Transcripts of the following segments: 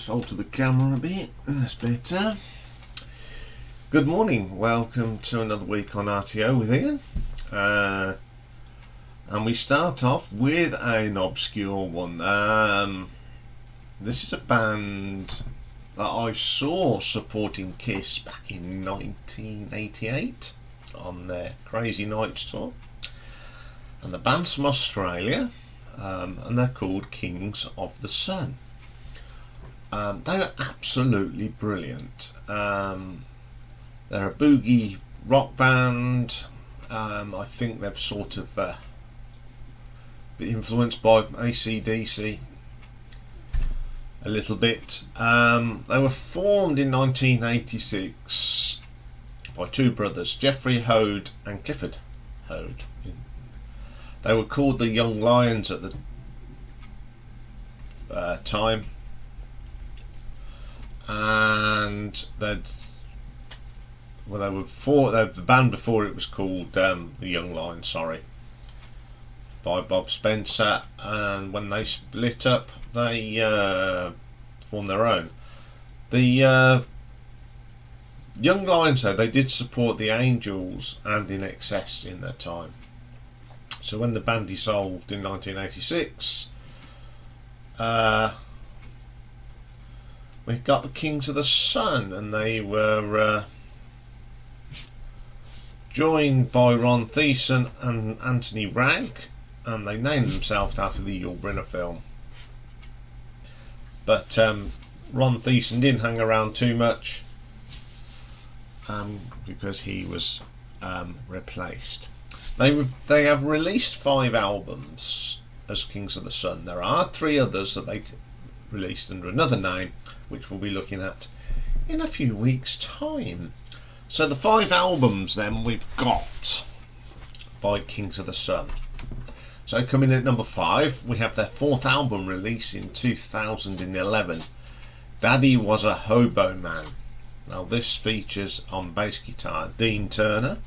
Just alter the camera a bit. That's better. Good morning. Welcome to another week on RTO with Iain. And we start off with an obscure one. This is a band that I saw supporting Kiss back in 1988 on their Crazy Nights tour. And the band's from Australia, and they're called Kings of the Sun. They were absolutely brilliant. They're a boogie rock band. I think they've sort of been influenced by AC/DC a little bit. They were formed in 1986 by two brothers, Geoffrey Hode and Clifford Hode. They were called the Young Lions at the time, and the band before it was called the Young Lions, by Bob Spencer, and when they split up they formed their own. The Young Lions, though, they did support the Angels and In Excess in their time. So when the band dissolved in 1986, we got the Kings of the Sun, and they were joined by Ron Thiessen and Anthony Ragg, and they named themselves after the Yul Brynner film. But Ron Thiessen didn't hang around too much because he was replaced. They have released 5 albums as Kings of the Sun. There are 3 others that they released under another name, which we'll be looking at in a few weeks' time. So the 5 albums then we've got by Kings of the Sun. So coming in at number 5, we have their 4th album release in 2011, Daddy Was A Hobo Man. Now this features on bass guitar Dean Turner,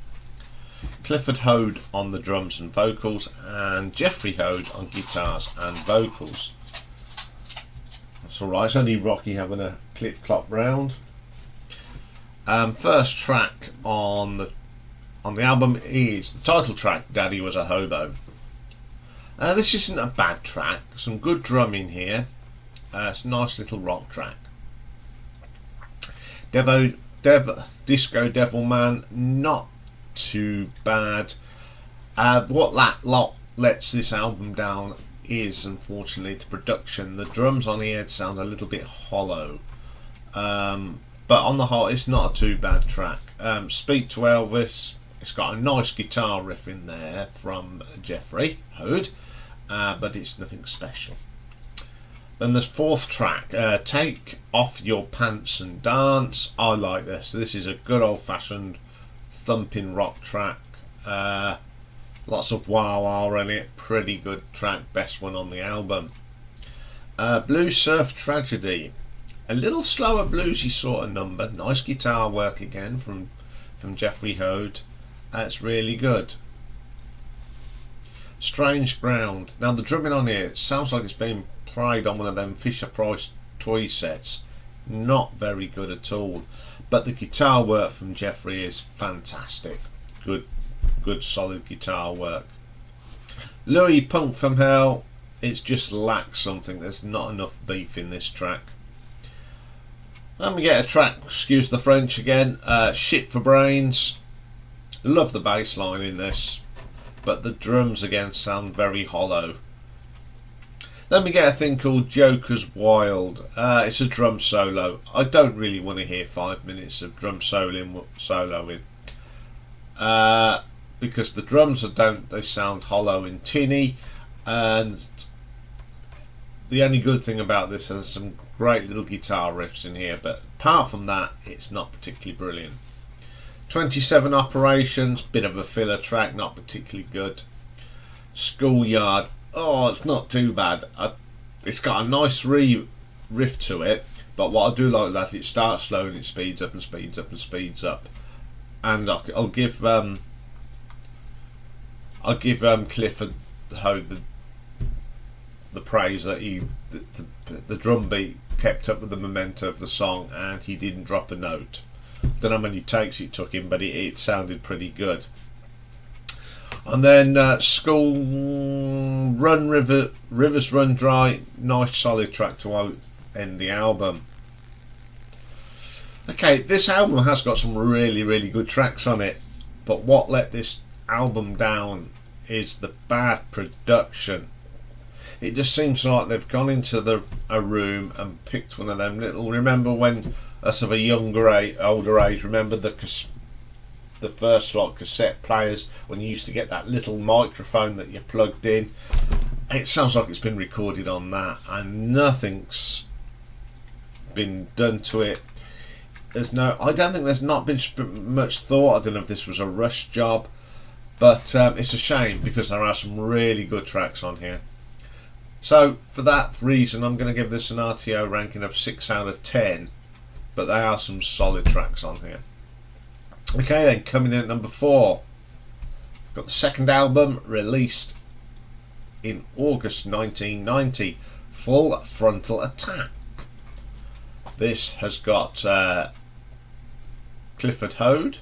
Clifford Hode on the drums and vocals, and Geoffrey Hode on guitars and vocals. That's alright, it's only Rocky having a clip-clop round. First track on the album is the title track, Daddy Was A Hobo. This isn't a bad track, some good drumming here. It's a nice little rock track. Disco Devil Man, not too bad. What that lot lets this album down is, unfortunately, the production. The drums on here sound a little bit hollow, but on the whole it's not a too bad track. Speak to Elvis, it's got a nice guitar riff in there from Geoffrey Hode, but it's nothing special. Then the 4th track, Take Off Your Pants and Dance. I like this. This is a good old-fashioned thumping rock track. Lots of wah-wah in it. Pretty good track. Best one on the album. Blue Surf Tragedy. A little slower bluesy sort of number. Nice guitar work again from Geoffrey Hode. That's really good. Strange Ground. Now the drumming on here, it sounds like it's been played on one of them Fisher-Price toy sets. Not very good at all. But the guitar work from Geoffrey is fantastic. Good solid guitar work. Louis Punk from Hell, it just lacks something. There's not enough beef in this track. And we get a track, excuse the French again, Shit for Brains. Love the bass line in this, but the drums again sound very hollow. Then we get a thing called Joker's Wild. It's a drum solo. I don't really want to hear 5 minutes of drum soloing. Because the drums they sound hollow and tinny, and the only good thing about this is some great little guitar riffs in here, but apart from that it's not particularly brilliant. 27 Operations, bit of a filler track, not particularly good. Schoolyard, oh, it's not too bad. It's got a nice riff to it, but what I do like that, it starts slow and it speeds up and speeds up and speeds up. And I'll give Clifford Hode the praise that the drum beat kept up with the momentum of the song, and he didn't drop a note. Don't know how many takes it took him, but it sounded pretty good. And then School Run Rivers Run Dry, nice solid track to end the album. Okay, this album has got some really, really good tracks on it, but what let this album down is the bad production. It just seems like they've gone into a room and picked one of them little. Remember when us of a older age, remember the first cassette players when you used to get that little microphone that you plugged in? It sounds like it's been recorded on that, and nothing's been done to it. I don't think there's not been much thought. I don't know if this was a rush job, but it's a shame because there are some really good tracks on here. So for that reason, I'm going to give this an RTO ranking of 6 out of 10, but there are some solid tracks on here. Okay, then coming in at number 4, I've got the second album released in August 1990, Full Frontal Attack. This has got Clifford Hode,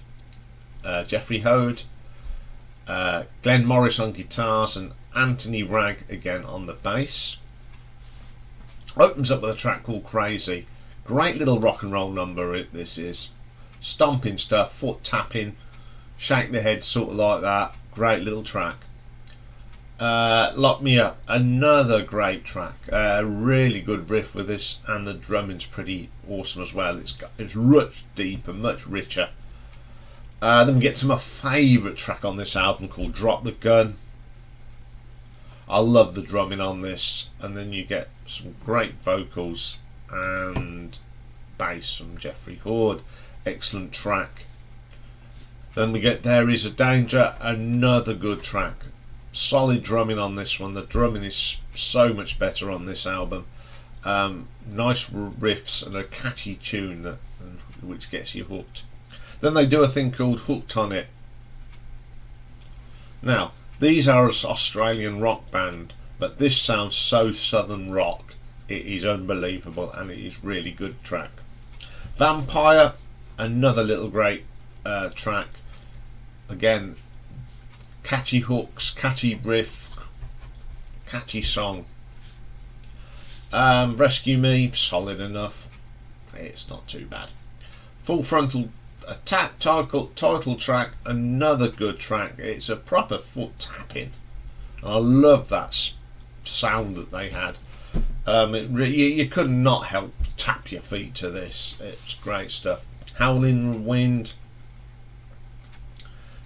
Jeffrey Hode, Glenn Morris on guitars, and Anthony Ragg again on the bass. Opens up with a track called Crazy. Great little rock and roll number this is. Stomping stuff, foot tapping, shake the head sort of like that. Great little track. Lock Me Up, another great track. Really good riff with this, and the drumming's pretty awesome as well. It's much deeper, much richer. Then we get to my favourite track on this album called Drop the Gun. I love the drumming on this, and then you get some great vocals and bass from Jeffrey Horde. Excellent track. Then we get There Is a Danger, another good track. Solid drumming on this one. The drumming is so much better on this album. Nice riffs and a catchy tune which gets you hooked. Then they do a thing called Hooked on It. Now, these are an Australian rock band, but this sounds so southern rock. It is unbelievable, and it is really good track. Vampire, another little great track. Again, catchy hooks, catchy riff, catchy song. Rescue Me, solid enough. It's not too bad. Full Frontal Attack title track, another good track. It's a proper foot tapping. I love that sound that they had. You could not help tap your feet to this. It's great stuff. Howling Wind,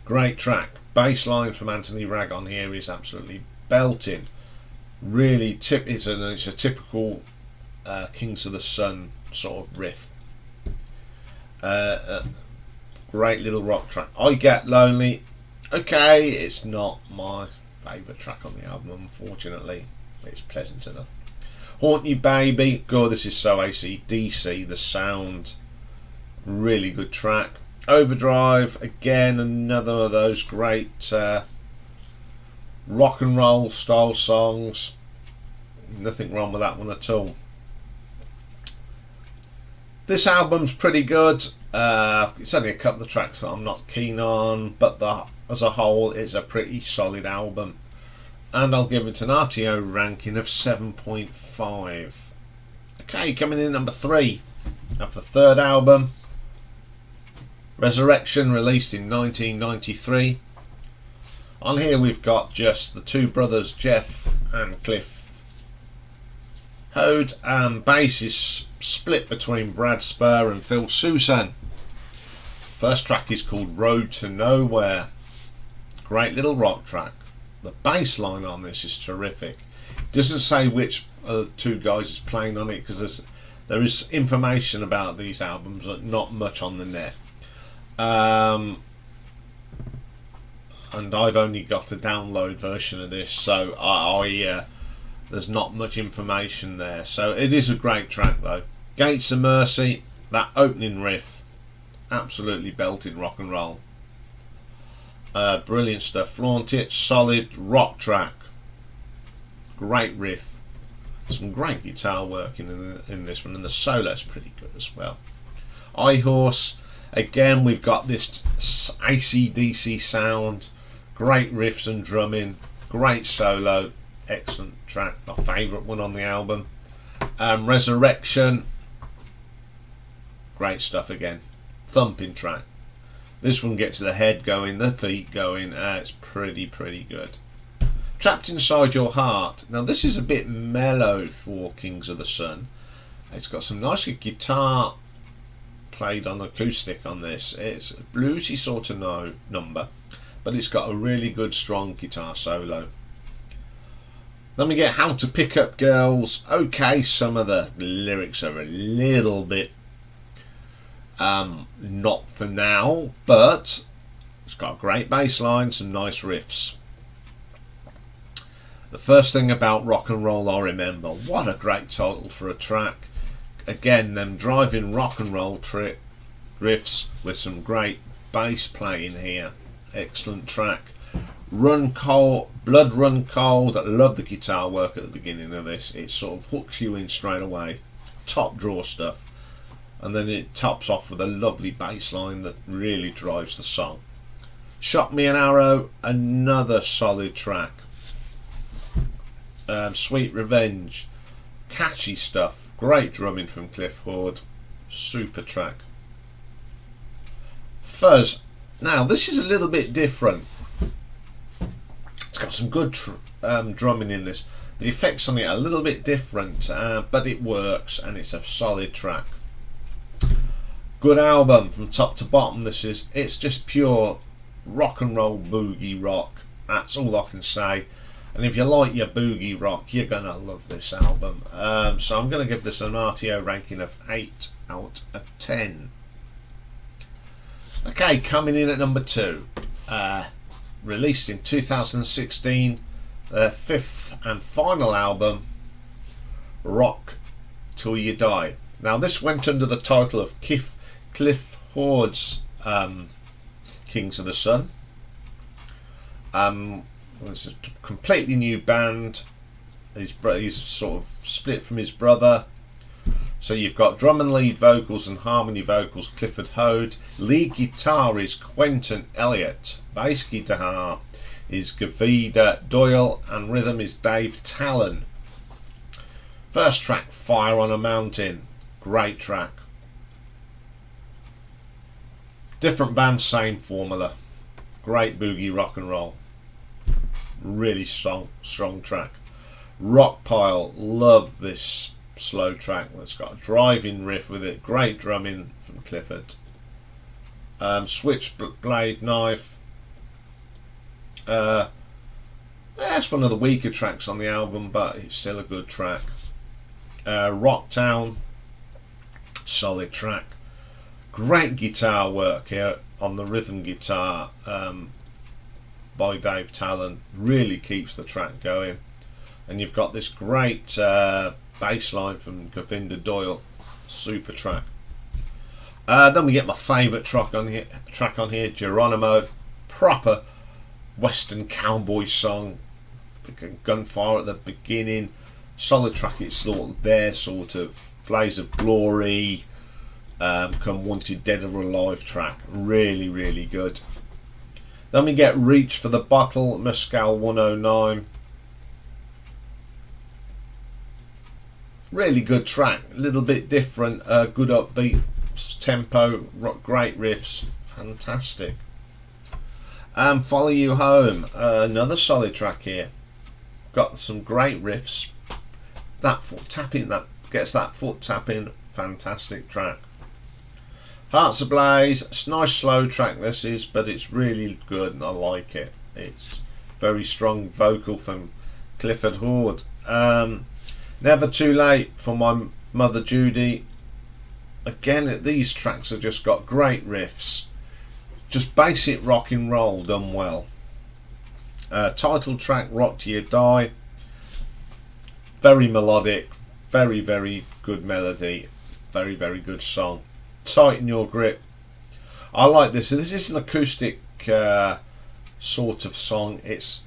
great track. Bass line from Anthony Ragg on here is absolutely belting. Really it's a typical Kings of the Sun sort of riff. Great little rock track. I Get Lonely. Okay, it's not my favourite track on the album, unfortunately. It's pleasant enough. Haunt You Baby. God, this is so AC/DC. The sound, really good track. Overdrive, again, another of those great rock and roll style songs. Nothing wrong with that one at all. This album's pretty good. It's only a couple of tracks that I'm not keen on, but as a whole, it's a pretty solid album. And I'll give it an RTO ranking of 7.5. Okay, coming in number 3 of the third album, Resurrection, released in 1993. On here we've got just the two brothers, Jeff and Cliff Hode, and bass is split between Brad Spur and Phil Susan. First track is called Road to Nowhere. Great little rock track. The bass line on this is terrific. It doesn't say which of the two guys is playing on it, because there is information about these albums, but not much on the net. And I've only got a download version of this, so there's not much information there. So it is a great track though. Gates of Mercy, that opening riff, absolutely belted rock and roll. Brilliant stuff. Flaunt It, solid rock track. Great riff. Some great guitar work in this one, and the solo's pretty good as well. iHorse, again, we've got this AC/DC sound, great riffs and drumming, great solo, excellent track, my favourite one on the album. Resurrection, great stuff again, thumping track. This one gets the head going, the feet going, it's pretty good. Trapped Inside Your Heart. Now this is a bit mellow for Kings of the Sun. It's got some nice guitar played on acoustic on this. It's a bluesy sort of number, but it's got a really good strong guitar solo. Then we get How to Pick Up Girls. Okay, some of the lyrics are a little bit not for now, but it's got a great bass line, some nice riffs. The First Thing About Rock and Roll I Remember. What a great title for a track. Again, them driving rock and roll riffs with some great bass playing here. Excellent track. Run Cold, Blood Run Cold. I love the guitar work at the beginning of this. It sort of hooks you in straight away. Top draw stuff. And then it tops off with a lovely bass line that really drives the song. Shot Me an Arrow, another solid track. Sweet Revenge, catchy stuff, great drumming from Cliff Horde, super track. Fuzz, now this is a little bit different. It's got some good drumming in this. The effects on it are a little bit different, but it works and it's a solid track. Good album from top to bottom. It's just pure rock and roll boogie rock. That's all I can say. And if you like your boogie rock, you're going to love this album. So I'm going to give this an RTO ranking of 8 out of 10. Okay, coming in at number 2. Released in 2016, their 5th and final album, Rock Till You Die. Now this went under the title of Cliff Horde's Kings of the Sun. It's a completely new band. He's sort of split from his brother. So you've got drum and lead vocals and harmony vocals Clifford Hode. Lead guitar is Quentin Elliott. Bass guitar is Gavida Doyle, and rhythm is Dave Talon. First track, Fire on a Mountain. Great track. Different band, same formula. Great boogie rock and roll. Really strong track. Rock Pile, love this slow track that's got a driving riff with it. Great drumming from Clifford. Switchblade Knife. That's one of the weaker tracks on the album, but it's still a good track. Rocktown, solid track. Great guitar work here on the rhythm guitar by Dave Talon. Really keeps the track going. And you've got this great bass line from Govinda Doyle. Super track. Then we get my favourite track on here, Geronimo. Proper western cowboy song. The gunfire at the beginning. Solid track. It's sort of Blaze of Glory, Come Wanted Dead or Alive track. Really, really good. Then we get Reach for the Bottle, Mescal 109. Really good track, a little bit different, good upbeat tempo, great riffs, fantastic. Follow You Home, another solid track here. Got some great riffs. That foot tapping, fantastic track. Hearts Ablaze, it's a nice slow track this is, but it's really good and I like it. It's very strong vocal from Clifford Horde. Never Too Late for My Mother Judy. Again, these tracks have just got great riffs. Just basic rock and roll done well. Title track, Rock Till You Die. Very melodic, very, very good melody. Very, very good song. Tighten Your Grip. I like this. This is an acoustic sort of song. It's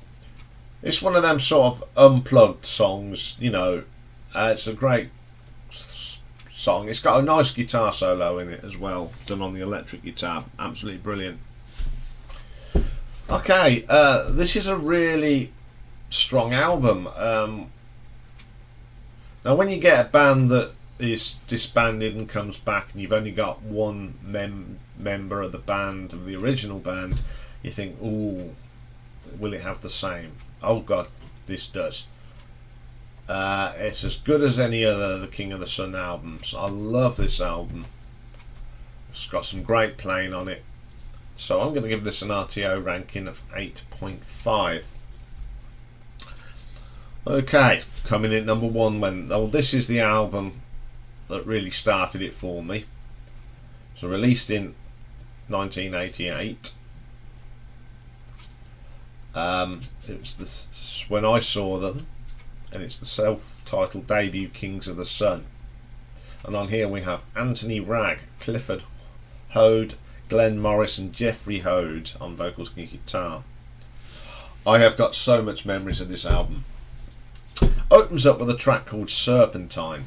one of them sort of unplugged songs, you know. It's a great song. It's got a nice guitar solo in it as well, done on the electric guitar. Absolutely brilliant. Okay, this is a really strong album. Now, when you get a band that is disbanded and comes back, and you've only got one member of the band, of the original band, you think, "Ooh, will it have the same?" Oh God, this does. It's as good as any other the King of the Sun albums. I love this album. It's got some great playing on it. So I'm going to give this an RTO ranking of 8.5. Okay, coming in number one. This is the album that really started it for me. So released in 1988. It was when I saw them, and it's the self-titled debut Kings of the Sun. And on here we have Anthony Ragg, Clifford Hode, Glenn Morris and Jeffrey Hode on vocals and guitar. I have got so much memories of this album. Opens up with a track called Serpentine.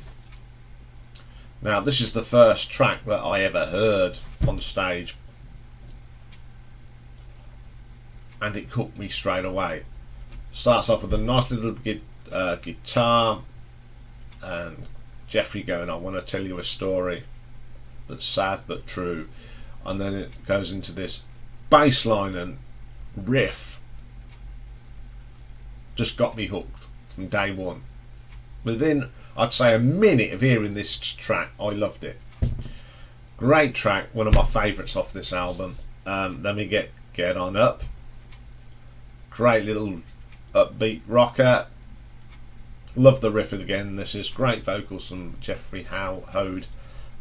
Now this is the first track that I ever heard on stage, and it hooked me straight away. Starts off with a nice little guitar and Jeffrey going, "I want to tell you a story that's sad but true," and then it goes into this bass line and riff. Just got me hooked from day one. Within, I'd say, a minute of hearing this track, I loved it. Great track, one of my favourites off this album. Then we get On Up. Great little upbeat rocker. Love the riff again. This is great vocals from Jeffrey Hode.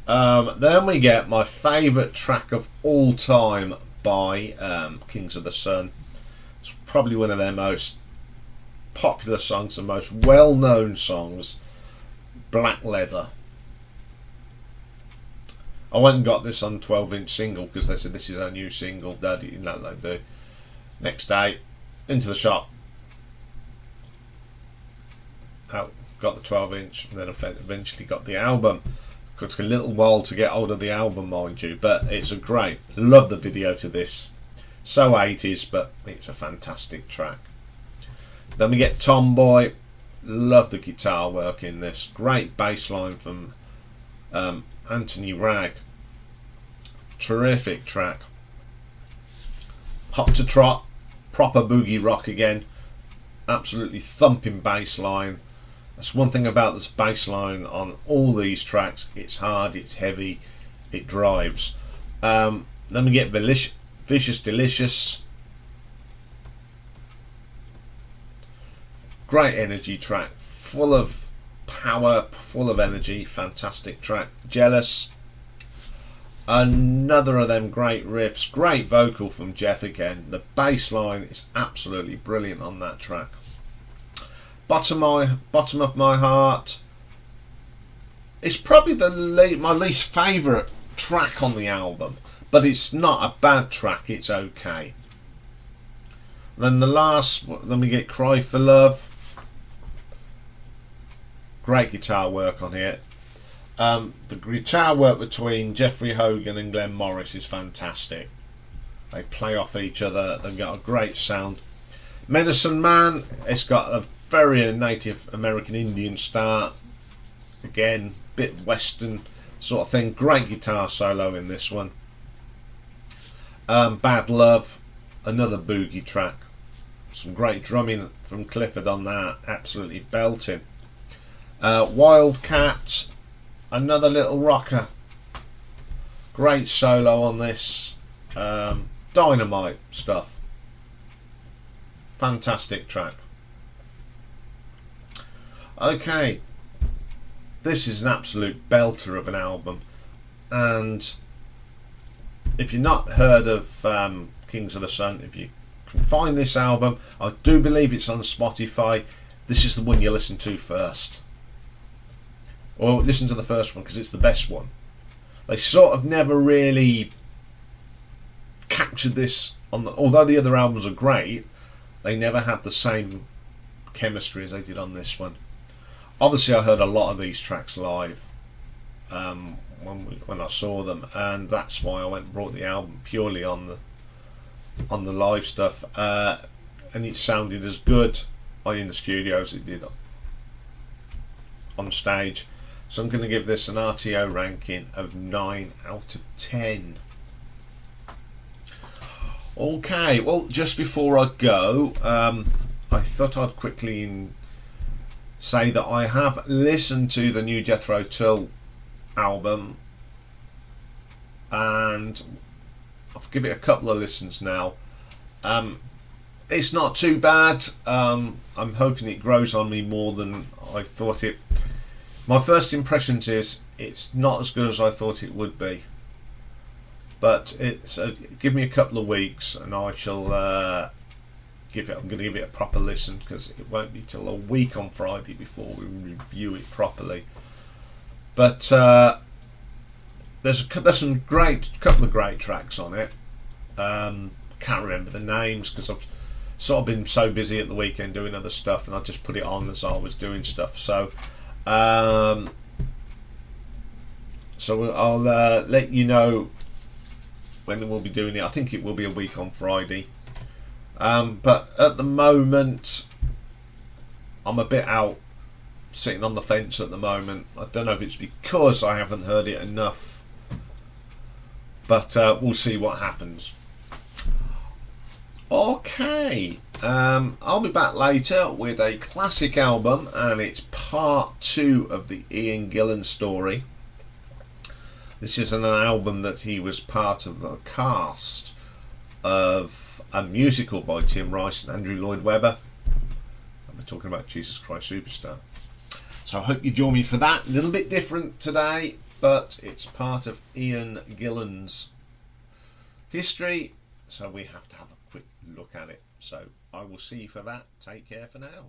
Then we get my favourite track of all time by Kings of the Sun. It's probably one of their most popular songs, the most well-known songs, Black Leather. I went and got this on 12-inch single because they said this is our new single. Daddy, you know they do. Next day, into the shop. Out, got the 12-inch, and then eventually got the album. It took a little while to get hold of the album, mind you, but it's a great. Love the video to this. So 80s, but it's a fantastic track. Then we get Tomboy. Love the guitar work in this. Great bass line from Anthony Ragg. Terrific track. Hop to Trot. Proper boogie rock again. Absolutely thumping bass line. That's one thing about this bass line on all these tracks. It's hard, it's heavy, it drives. Then we get Vicious Delicious. Great energy track, full of power, full of energy, fantastic track. Jealous. Another of them great riffs, great vocal from Jeff again. The bass line is absolutely brilliant on that track. Bottom of My Heart. It's probably my least favourite track on the album, but it's not a bad track, it's okay. Then then we get Cry for Love. Great guitar work on here. The guitar work between Jeffrey Hogan and Glenn Morris is fantastic. They play off each other, they've got a great sound. Medicine Man, it's got a very Native American Indian start. Again, bit western sort of thing. Great guitar solo in this one. Bad Love, another boogie track. Some great drumming from Clifford on that, absolutely belting. Wildcat, another little rocker. Great solo on this. Dynamite stuff. Fantastic track. Okay, this is an absolute belter of an album, and if you've not heard of Kings of the Sun, if you can find this album, I do believe it's on Spotify. This is the one you listen to first, or listen to the first one because it's the best one. They sort of never really captured this although the other albums are great, they never had the same chemistry as they did on this one. Obviously, I heard a lot of these tracks live when I saw them, and that's why I went and brought the album purely on the live stuff, and it sounded as good in the studio as it did on stage. So I'm going to give this an RTO ranking of 9 out of 10. Okay, well, just before I go, I thought I'd quickly say that I have listened to the new Jethro Tull album, and I'll give it a couple of listens now. It's not too bad. I'm hoping it grows on me more than I thought it. My first impressions is it's not as good as I thought it would be, but it's give me a couple of weeks and I shall I'm going to give it a proper listen, because it won't be till a week on Friday before we review it properly. But there's some couple of great tracks on it. Can't remember the names because I've sort of been so busy at the weekend doing other stuff, and I just put it on as I was doing stuff. So I'll let you know when we'll be doing it. I think it will be a week on Friday. But at the moment, I'm a bit out, sitting on the fence at the moment. I don't know if it's because I haven't heard it enough, but we'll see what happens. Okay, I'll be back later with a classic album, and it's part 2 of the Iain Gillan story. This is an album that he was part of the cast of a musical by Tim Rice and Andrew Lloyd Webber. We're talking about Jesus Christ Superstar. So I hope you join me for that. A little bit different today, but it's part of Iain Gillan's history, so we have to have a quick look at it. So I will see you for that. Take care for now.